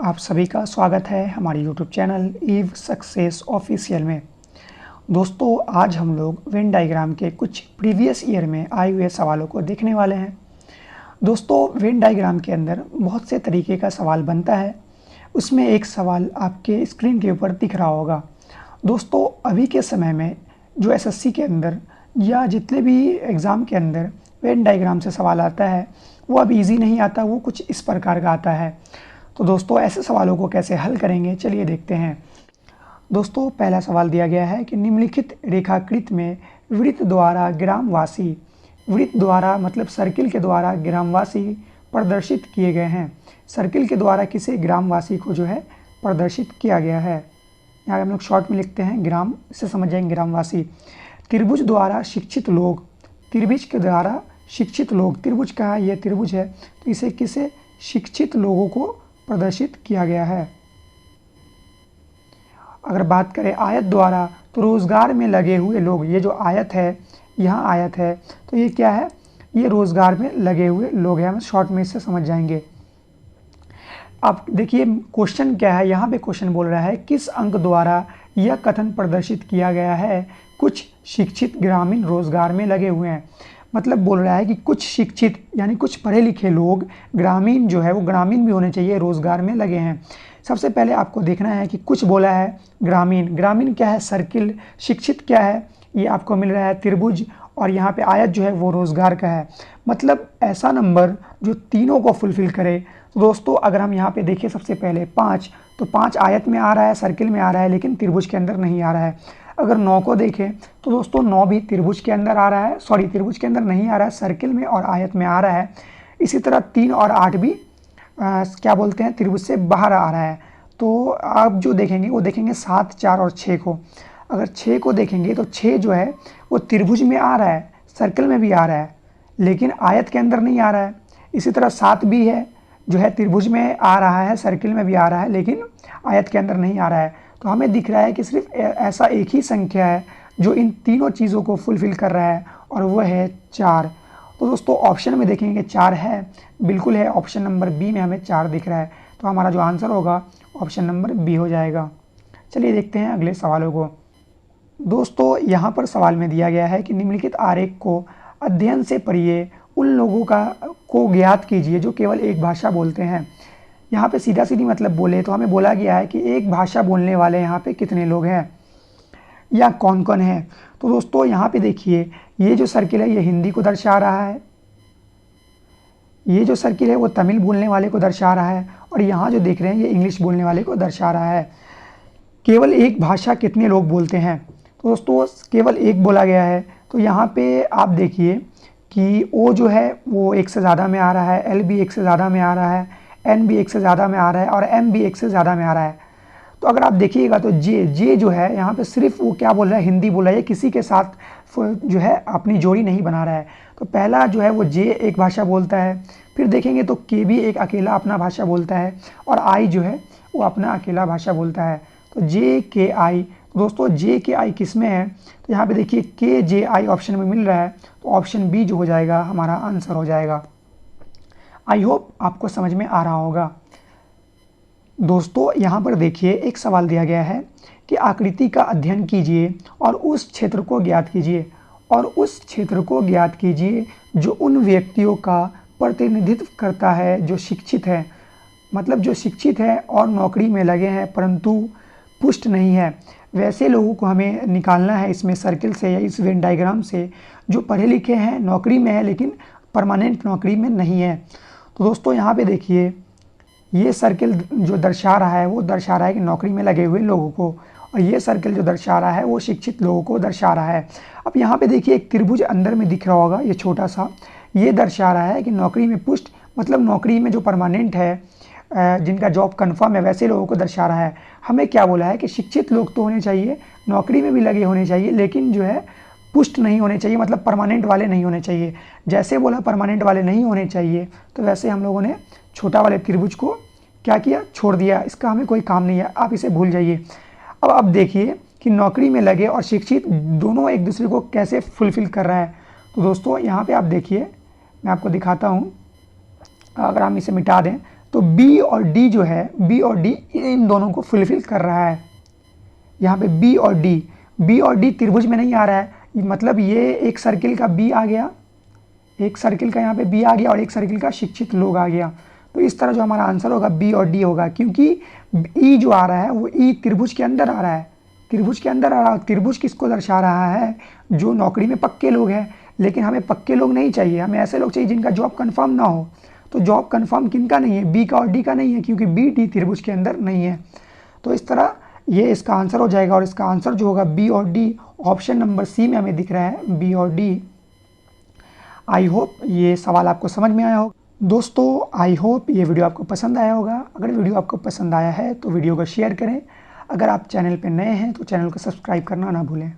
आप सभी का स्वागत है हमारे YouTube channel Eve Success Official में। दोस्तों, आज हम लोग वेन डायग्राम के कुछ प्रीवियस ईयर में आए हुए सवालों को देखने वाले हैं। दोस्तों, वेन डायग्राम के अंदर बहुत से तरीके का सवाल बनता है। उसमें एक सवाल आपके स्क्रीन के ऊपर दिख रहा होगा। दोस्तों, अभी के समय में जो एसएससी के अंदर या जितने भी एग्ज़ाम के अंदर वेन डायग्राम से सवाल आता है वो अब इजी नहीं आता, वो कुछ इस प्रकार का आता है। तो दोस्तों, ऐसे सवालों को कैसे हल करेंगे, चलिए देखते हैं। दोस्तों, पहला सवाल दिया गया है कि निम्नलिखित रेखाकृत में वृत्त द्वारा ग्रामवासी, वृत्त द्वारा मतलब सर्किल के द्वारा ग्रामवासी प्रदर्शित किए गए हैं। सर्किल के द्वारा किसी ग्रामवासी को जो है प्रदर्शित किया गया है। यहाँ हम लोग शॉर्ट में लिखते हैं ग्राम, से समझ जाएंगे ग्रामवासी। त्रिभुज द्वारा शिक्षित लोग, त्रिभुज के द्वारा शिक्षित लोग, त्रिभुज कहाँ है, ये त्रिभुज है, तो इसे किसे शिक्षित लोगों को प्रदर्शित किया गया है। अगर बात करें आयत द्वारा, तो रोजगार में लगे हुए लोग, ये जो आयत है, यहाँ आयत है, तो ये क्या है, ये रोजगार में लगे हुए लोग हैं। हम शॉर्ट में इससे समझ जाएंगे। अब देखिए क्वेश्चन क्या है, यहाँ पे क्वेश्चन बोल रहा है किस अंक द्वारा यह कथन प्रदर्शित किया गया है, कुछ शिक्षित ग्रामीण रोजगार में लगे हुए हैं। मतलब बोल रहा है कि कुछ शिक्षित यानी कुछ पढ़े लिखे लोग, ग्रामीण जो है वो ग्रामीण भी होने चाहिए, रोजगार में लगे हैं। सबसे पहले आपको देखना है कि कुछ बोला है ग्रामीण, ग्रामीण क्या है, सर्किल, शिक्षित क्या है, ये आपको मिल रहा है त्रिभुज, और यहाँ पे आयत जो है वो रोजगार का है। मतलब ऐसा नंबर जो तीनों को फुलफिल करे। तो दोस्तों, अगर हम यहाँ पे देखें सबसे पहले 5, तो 5 आयत में आ रहा है, सर्किल में आ रहा है, लेकिन त्रिभुज के अंदर नहीं आ रहा है। अगर 9 को देखें तो दोस्तों 9 भी त्रिभुज के अंदर आ रहा है, सॉरी त्रिभुज के अंदर नहीं आ रहा है, सर्किल में और आयत में आ रहा है। इसी तरह 3 और 8 भी क्या बोलते हैं, त्रिभुज से बाहर आ रहा है। तो आप जो देखेंगे वो देखेंगे 7, 4 और 6 को। अगर 6 को देखेंगे तो 6 जो है वो त्रिभुज में आ रहा है, सर्किल में भी आ रहा है, लेकिन आयत के अंदर नहीं आ रहा है। इसी तरह 7 भी है, जो है त्रिभुज में आ रहा है, सर्किल में भी आ रहा है, लेकिन आयत के अंदर नहीं आ रहा है। तो हमें दिख रहा है कि सिर्फ ऐसा एक ही संख्या है जो इन तीनों चीज़ों को फुलफिल कर रहा है, और वह है 4। तो दोस्तों ऑप्शन में देखेंगे 4 है, बिल्कुल है, ऑप्शन नंबर बी में हमें 4 दिख रहा है। तो हमारा जो आंसर होगा ऑप्शन नंबर बी हो जाएगा। चलिए देखते हैं अगले सवालों को। दोस्तों, यहाँ पर सवाल में दिया गया है कि निम्नलिखित आरेख को अध्ययन से पढ़िए, उन लोगों को ज्ञात कीजिए जो केवल एक भाषा बोलते हैं। यहाँ पे सीधा सीधी मतलब बोले तो हमें बोला गया है कि एक भाषा बोलने वाले यहाँ पे कितने लोग हैं या कौन कौन है। तो दोस्तों यहाँ पे देखिए, ये जो सर्किल है ये हिंदी को दर्शा रहा है, ये जो सर्किल है वो तमिल बोलने वाले को दर्शा रहा है, और यहाँ जो देख रहे हैं ये इंग्लिश बोलने वाले को दर्शा रहा है। केवल एक भाषा कितने लोग बोलते हैं, तो दोस्तों केवल एक बोला गया है। तो यहाँ पे आप देखिए कि ओ जो है वो 1 से ज़्यादा में आ रहा है, एल भी 1 से ज़्यादा में आ रहा है, एन भी 1 से ज़्यादा में आ रहा है, और एम भी 1 से ज़्यादा में आ रहा है। तो अगर आप देखिएगा तो जे जो है यहाँ पे सिर्फ वो क्या बोल रहा है, हिंदी बोल रहा है, किसी के साथ जो है अपनी जोड़ी नहीं बना रहा है। तो पहला जो है वो जे एक भाषा बोलता है, फिर देखेंगे तो के भी एक अकेला अपना भाषा बोलता है, और आई जो है वो अपना अकेला भाषा बोलता है। तो जे के आई, दोस्तों जे के आई किस में है, तो यहाँ पे देखिए के जे आई ऑप्शन में मिल रहा है, तो ऑप्शन बी जो हो जाएगा हमारा आंसर हो जाएगा। आई होप आपको समझ में आ रहा होगा। दोस्तों यहाँ पर देखिए एक सवाल दिया गया है कि आकृति का अध्ययन कीजिए और उस क्षेत्र को ज्ञात कीजिए, और उस क्षेत्र को ज्ञात कीजिए जो उन व्यक्तियों का प्रतिनिधित्व करता है जो शिक्षित है। मतलब जो शिक्षित है और नौकरी में लगे हैं परंतु पुष्ट नहीं है, वैसे लोगों को हमें निकालना है इसमें सर्किल से या इस वेन डायग्राम से, जो पढ़े लिखे हैं, नौकरी में है, लेकिन परमानेंट नौकरी में नहीं है। तो दोस्तों यहाँ पे देखिए ये सर्किल जो दर्शा रहा है वो दर्शा रहा है कि नौकरी में लगे हुए लोगों को, और ये सर्किल जो दर्शा रहा है वो शिक्षित लोगों को दर्शा रहा है। अब यहाँ पे देखिए एक त्रिभुज अंदर में दिख रहा होगा, ये छोटा सा, ये दर्शा रहा है कि नौकरी में पुष्ट, मतलब नौकरी में जो परमानेंट है, जिनका जॉब कन्फर्म है, वैसे लोगों को दर्शा रहा है। हमें क्या बोला है कि शिक्षित लोग तो होने चाहिए, नौकरी में भी लगे होने चाहिए, लेकिन जो है पुष्ट नहीं होने चाहिए, मतलब परमानेंट वाले नहीं होने चाहिए। जैसे बोला परमानेंट वाले नहीं होने चाहिए, तो वैसे हम लोगों ने छोटा वाले त्रिभुज को क्या किया, छोड़ दिया। इसका हमें कोई काम नहीं है, आप इसे भूल जाइए। अब देखिए कि नौकरी में लगे और शिक्षित दोनों एक दूसरे को कैसे फुलफिल कर रहा है। तो दोस्तों यहाँ पे आप देखिए, मैं आपको दिखाता हूँ। अगर हम इसे मिटा दें तो बी और डी जो है, बी और डी इन दोनों को फुलफिल कर रहा है। यहाँ पे बी और डी त्रिभुज में नहीं आ रहा है, मतलब ये एक सर्किल का बी आ गया, एक सर्किल का यहाँ पे बी आ गया और एक सर्किल का शिक्षित लोग आ गया। तो इस तरह जो हमारा आंसर होगा बी और डी होगा, क्योंकि ई जो आ रहा है वो ई त्रिभुज के अंदर आ रहा है, त्रिभुज के अंदर आ रहा है। त्रिभुज किसको दर्शा रहा है? जो नौकरी में पक्के लोग हैं। लेकिन हमें पक्के लोग नहीं चाहिए, हमें ऐसे लोग चाहिए जिनका जॉब कंफर्म ना हो। तो जॉब कंफर्म किनका नहीं है? बी का और डी का नहीं है, क्योंकि बी डी त्रिभुज के अंदर नहीं है। तो इस तरह ये इसका आंसर हो जाएगा, और इसका आंसर जो होगा बी और डी, ऑप्शन नंबर सी में हमें दिख रहा है बी और डी। आई होप ये सवाल आपको समझ में आया होगा। दोस्तों आई होप ये वीडियो आपको पसंद आया होगा। अगर वीडियो आपको पसंद आया है तो वीडियो को शेयर करें। अगर आप चैनल पर नए हैं तो चैनल को सब्सक्राइब करना ना भूलें।